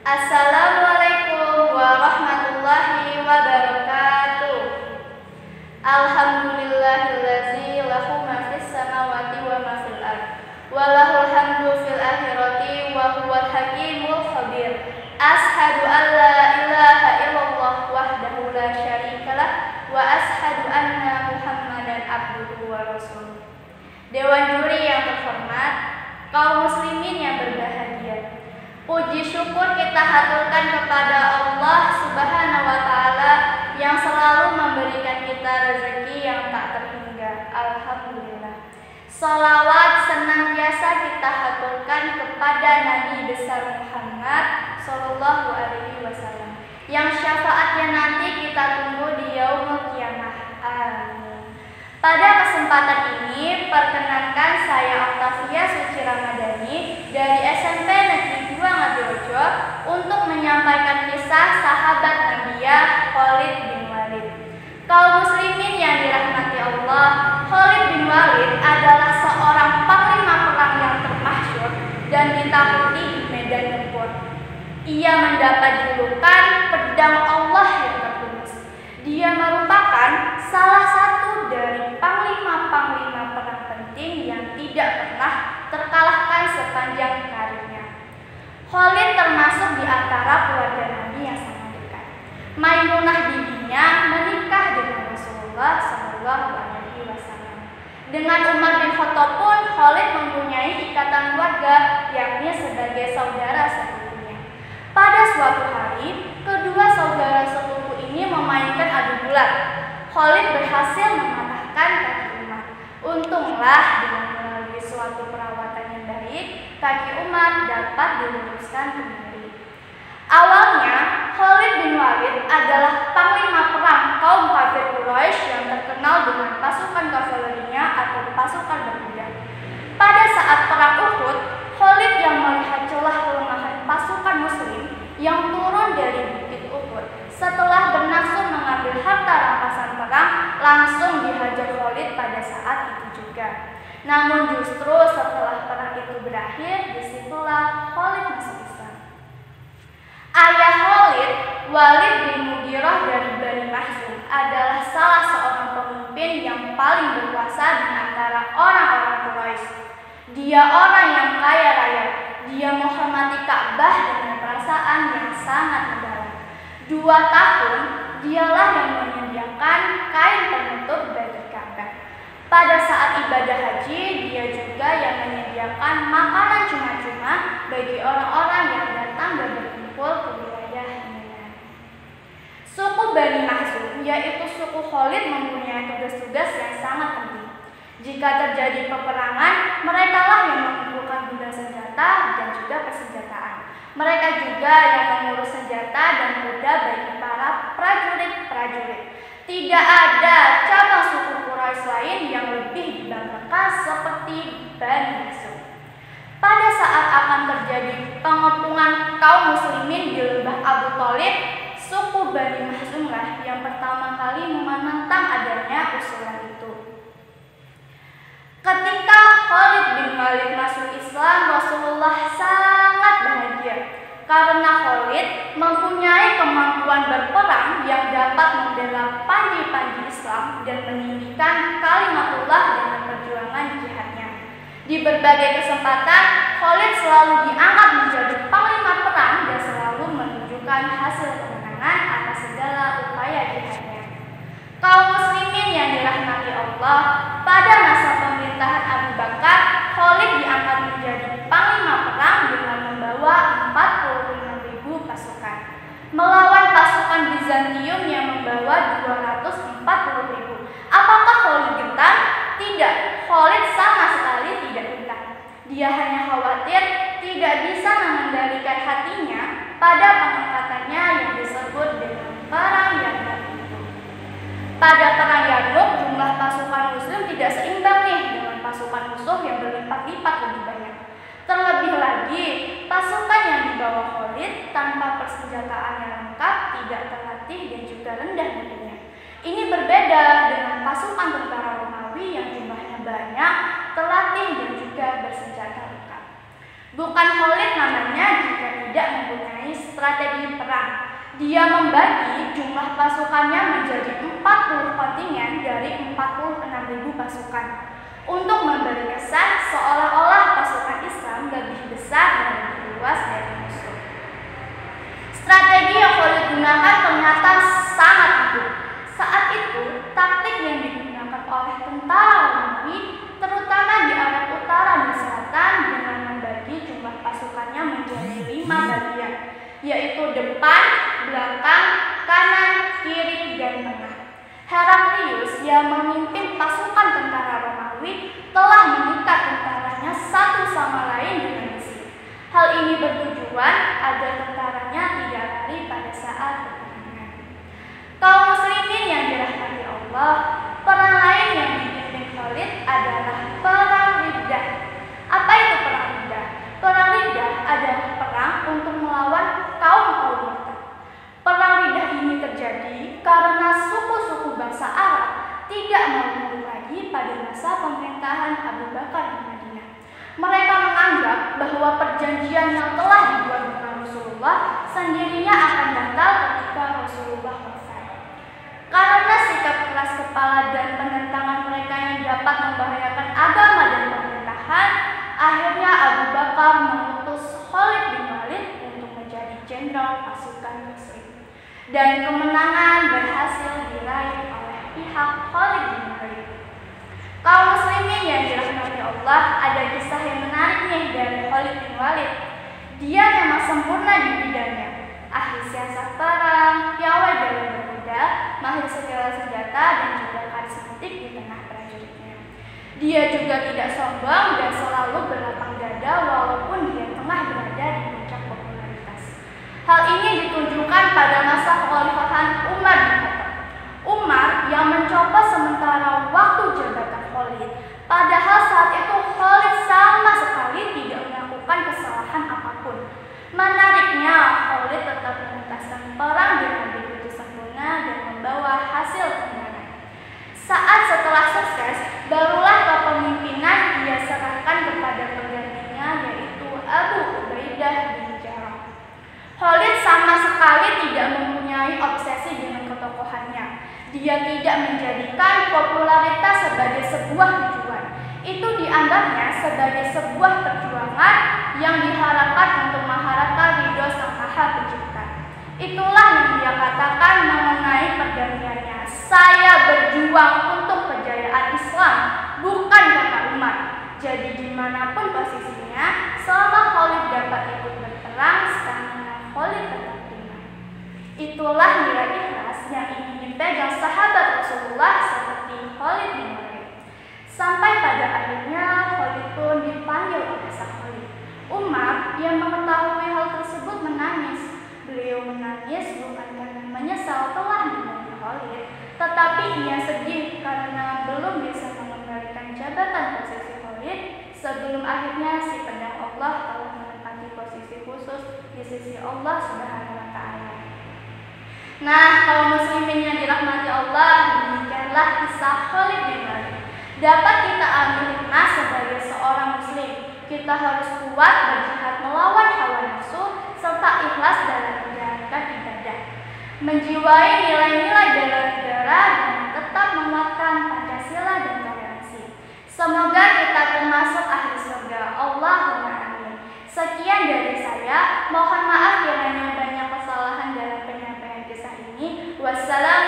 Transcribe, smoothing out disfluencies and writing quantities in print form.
Assalamualaikum warahmatullahi wabarakatuh. Alhamdulillahillazi lahu ma fis samawati wa ma fil ardh wa lahul hamdu fil akhirati wa huwal hakimul khabir. Ashhadu an la ilaha illallah wahdahu la syarikalah wa ashhadu anna Muhammadan abduhu wa rasuluh. Dewan juri yang terhormat, kaum muslimin yang berbahagia, puji syukur kita haturkan kepada Allah Subhanahu wa Ta'ala yang selalu memberikan kita rezeki yang tak terhingga. Alhamdulillah. Salawat senantiasa kita haturkan kepada Nabi besar Muhammad Sallallahu Alaihi Wasallam yang syafaatnya nanti kita tunggu di yaumul qiyamah. Amin. Pada kesempatan ini, perkenankan saya Octavia Suci Ramadhani dari SMP Negeri 2 Ngadirejo untuk menyampaikan kisah sahabat Nabiyah Khalid bin Walid. Kaum muslimin yang dirahmati Allah, Khalid bin Walid adalah seorang panglima perang yang termasyhur dan ditakuti di medan tempur. Ia mendapat julukan pedang Allah yang tertulus. Dia merupakan salah satu dari panglima-panglima perang penting yang tidak pernah terkalahkan sepanjang karirnya. Khalid termasuk di antara keluarga Nabi yang sangat dekat. Maimunah bibinya menikah dengan Rasulullah Shallallahu Alaihi Wasallam. Dengan Umar bin Khattab pun Khalid mempunyai ikatan keluarga, yakni sebagai saudara sepupunya. Pada suatu hari, kedua saudara sepupu ini memainkan adu gulat. Khalid berhasil mematahkan kaki Umar. Untunglah dengan melalui suatu perawatan yang baik, kaki Umar dapat diluruskan kembali. Awalnya, Khalid bin Walid adalah panglima perang kaum kafir Quraisy yang terkenal dengan pasukan kavalerinya atau pasukan berkuda. Pada saat perang Uhud, Khalid yang melihat celah kelemahan pasukan muslim yang turun dari bukit Uhud setelah bernafsu mengambil harta rampasan perang, langsung dihajar Khalid pada saat itu juga. Namun justru setelah perang itu berakhir, disitulah Khalid masuk Islam. Ayah Khalid, Walid bin Mughirah dari Bani Makhzum, adalah salah seorang pemimpin yang paling berkuasa di antara orang-orang Quraisy. Dia orang yang kaya raya. Dia menghormati Ka'bah dengan perasaan yang sangat mendalam. 2 tahun, dialah yang menyediakan kain penutup bagi Ka'bah. Pada saat ibadah haji, dia juga yang menyediakan makanan cuma-cuma bagi orang-orang yang datang dan berkumpul ke wilayah Mina. Suku Bani Makhzum, yaitu suku Khalid, mempunyai tugas-tugas yang sangat penting. Jika terjadi peperangan, merekalah yang mengumpulkan guna senjata dan juga persenjataan. Mereka juga yang mengurus senjata dan kuda bagi para prajurit-prajurit. Tidak ada cabang suku Quraisy lain yang lebih dibanggakan seperti Bani Makhzum. Pada saat akan terjadi pengepungan kaum muslimin di lembah Abu Thalib, suku Bani Makhzumlah yang pertama kali menentang adanya usulan itu. Ketika Khalid bin Walid masuk Islam, Rasulullah sangat bahagia karena Khalid mempunyai kemampuan berperang yang dapat membela panji-panji Islam dan meninggikan kalimatullah dengan perjuangan jihadnya. Di berbagai kesempatan, Khalid selalu diangkat menjadi panglima perang dan selalu menunjukkan hasil kemenangan atas segala upaya jihadnya. Kaum muslimin yang dirahmati Allah, pada masa pemerintahan Abu Bakar, Khalid diangkat menjadi panglima perang dengan membawa 45.000 pasukan, melawan pasukan Bizantium yang membawa 240.000. Apakah Khalid gentar? Tidak, Khalid sama sekali tidak gentar. Dia hanya khawatir tidak bisa mengendalikan hatinya pada pengangkatannya yang disebut dengan perang Yarmouk. Pada perang Yarmouk, jumlah pasukan muslim tidak seimbang dengan pasukan musuh yang berlipat-lipat lebih banyak. Terlebih lagi, pasukan yang dibawa Khalid tanpa persenjataan yang lengkap, tidak terlatih dan juga rendah mutunya. Ini berbeda dengan pasukan tentara Romawi yang jumlahnya banyak, terlatih dan juga bersenjata lengkap. Bukan Khalid namanya jika tidak mempunyai strategi perang. Dia membagi jumlah pasukannya menjadi 40 kontingen dari 46.000 pasukan untuk memberi kesan seolah-olah pasukan Islam lebih besar dan lebih luas dari musuh. Strategi yang Khalid gunakan ternyata sangat ampuh. Saat itu, taktik yang digunakan oleh tentara Romawi, terutama di area utara dan selatan, dengan membagi jumlah pasukannya menjadi 5 bagian, yaitu depan, belakang, kanan, kiri, dan tengah. Heraklius yang memimpin pasukan tentara Romawi telah mengikat tentaranya satu sama lain dengan besi. Hal ini bertujuan agar tentaranya tidak lari pada saat peperangan. Kaum muslimin yang dirahmati Allah, perang lain yang dipimpin Khalid adalah Perang Riddah. Apa itu Perang Riddah? Perang Riddah adalah perang untuk melawan kaum murtad. Perang Riddah ini terjadi karena suku-suku bangsa Arab tidak mau lagi pada masa pemerintahan Abu Bakar di Madinah. Mereka menganggap bahwa perjanjian yang telah dibuat dengan Rasulullah sendirinya akan batal ketika Rasulullah wafat. Karena sikap keras kepala dan penentangan mereka yang dapat membahayakan agama dan pemerintahan, akhirnya Abu Bakar mengutus Khalid bin Walid untuk menjadi jenderal pasukan Muslim. Dan kemenangan berhasil diraih oleh pihak Khalid bin Walid. Kaum muslimin yang dirahmati Allah, ada kisah yang menarik nih dari Khalid bin Walid. Dia memang sempurna di bidangnya, ahli siasat perang, piawai dalam berkuda, mahir segala senjata, dan juga karismatik di tengah prajuritnya. Dia juga tidak sombong dan selalu berlapang dada walaupun dia tengah berada di puncak popularitas. Hal ini ditunjukkan pada masa kekhalifahan Umar bin Khattab. Umar yang mencoba sementara waktu jabatan Khalid, padahal saat itu Khalid sama sekali tidak melakukan kesalahan apapun. Menariknya, Khalid tetap menuntaskan perang dengan begitu sempurna dan membawa hasil kemenangan. Saat setelah sukses, barulah kepemimpinan dia serahkan kepada penggantinya, yaitu Abu Ubaidah bin Jarrah. Khalid sama sekali tidak mempunyai obsesi dengan ketokohannya. Dia tidak menjadikan popularitas sebagai sebuah tujuan. Itu dianggapnya sebagai sebuah perjuangan yang diharapkan untuk mengharapkan ridho Sang Maha Pencipta. Itulah yang dia katakan mengenai pergantiannya. Saya berjuang untuk kejayaan Islam, bukan karena umat. Jadi dimanapun posisinya, selama Khalid dapat ikut berperang, stamina Khalid tetap tinggi. Itulah nilai ikhlas yang ingin dipegang sahabat Rasulullah seperti Khalid bin Walid. Sampai pada akhirnya Khalid pun dipanggil oleh sang Khalid. Umar yang mengetahui hal tersebut menangis. Beliau menangis bukan karena menyesal telah membantu Khalid, tetapi ia sedih karena belum bisa mengembalikan jabatan posisi Khalid sebelum akhirnya si pedang Allah telah menempati posisi khusus di sisi Allah Subhanahu wa Ta'ala. Nah, kaum muslimin yang dirahmati Allah, demikianlah kisah Khalid bin Walid. Dapat kita ambil hikmah sebagai seorang muslim. Kita harus kuat berjihad melawan hawa nafsu serta ikhlas dalam menjalankan ibadah, menjiwai nilai-nilai bela negara dan tetap menguatkan Pancasila dan toleransi. Semoga kita termasuk ahli surga. Allahumma amin. Sekian dari saya. Mohon maaf kiranya banyak kesalahan dalam penyampaian kisah ini. Wassalam.